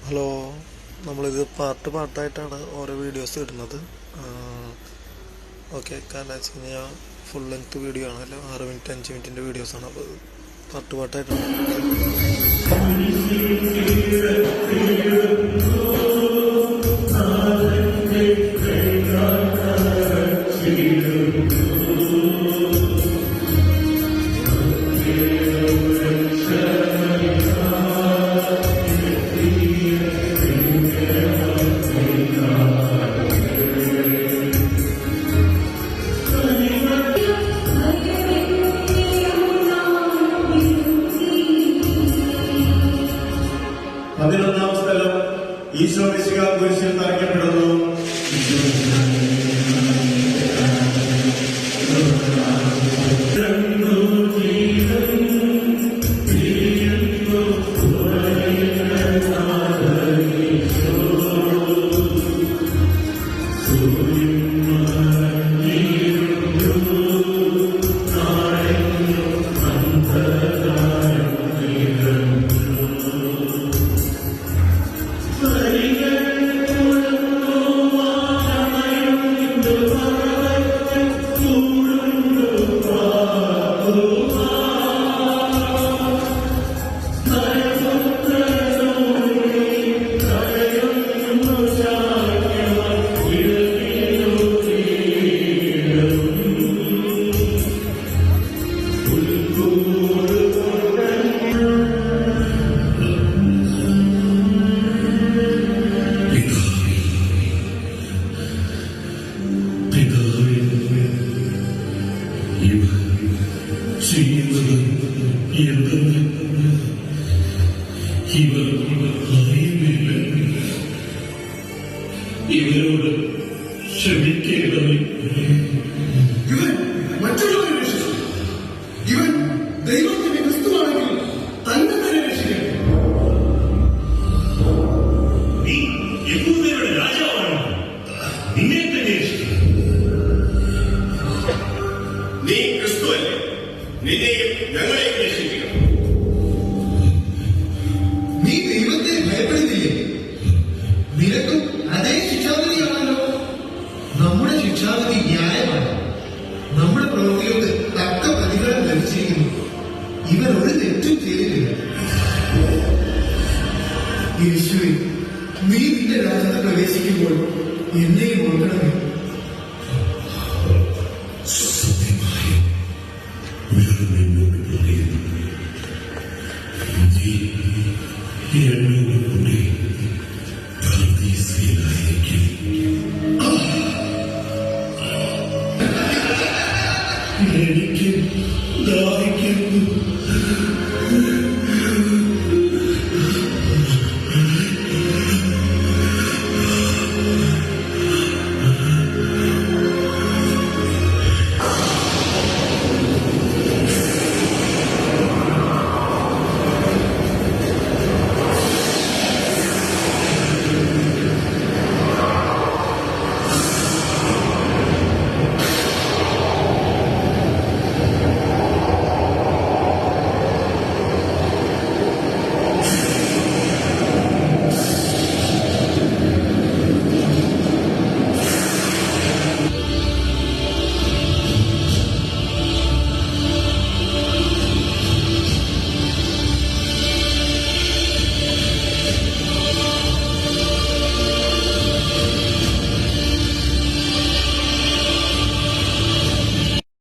Hello, നമ്മളിത് പാർട്ടായിട്ടാണ് ഓരോ videos ഇടുന്നത്. ഓക്കെ, കാരണം വെച്ച് കഴിഞ്ഞാൽ ഫുൾ ലെങ്ത് വീഡിയോ ആണല്ലോ, 6 മിനിറ്റ് 5 മിനിറ്റിൻ്റെ വീഡിയോസാണ്. അപ്പോൾ പാർട്ടായിട്ടാണ്. പതിനൊന്നാം സ്ഥലം ഈശോ മിശിഹ കുരിശിൽ തറയ്ക്കപ്പെടുന്നു. ഇവരോട് ക്ഷമിക്കേണ്ടത്. ഇവൻ മറ്റുള്ളവരെ രക്ഷിച്ചു. ഇവൻ ദൈവത്തിന്റെ ക്രിസ്തുവാണെങ്കിൽ തന്നെ തന്നെ രക്ഷിക്കണം. നീ യഹൂദരുടെ രാജാവാണ്, നിന്നെ തന്നെ രക്ഷിക്കണം. നീ ക്രിസ്തുവല്ലേ, നിന്നെയും ഞങ്ങളെയും രക്ഷിക്കണം. നീ ദൈവത്തെ ഭയപ്പെടുന്നില്ലേ? നിനക്കും അതേ ശിക്ഷാവിധിയാണല്ലോ. നമ്മുടെ ശിക്ഷാവിധി ന്യായമാണ്. നമ്മുടെ പ്രവൃത്തികൾക്ക് തക്ക പ്രതിഫലം ലഭിച്ചിരിക്കുന്നു. ഇവർ ഒരു തെറ്റും ചെയ്തിട്ടില്ല. യേശുവേ, നീ നിന്റെ രാജ്യത്ത് പ്രവേശിക്കുമ്പോൾ എന്നെയും ഓർക്കണമേ. സത്യമായി ഞാൻ നിന്നോട് പറയുന്നു, നീ എന്നോട് കൂടി പരദീസയിലായിരിക്കും. എനിക്ക് ദാഹിക്കുന്നു.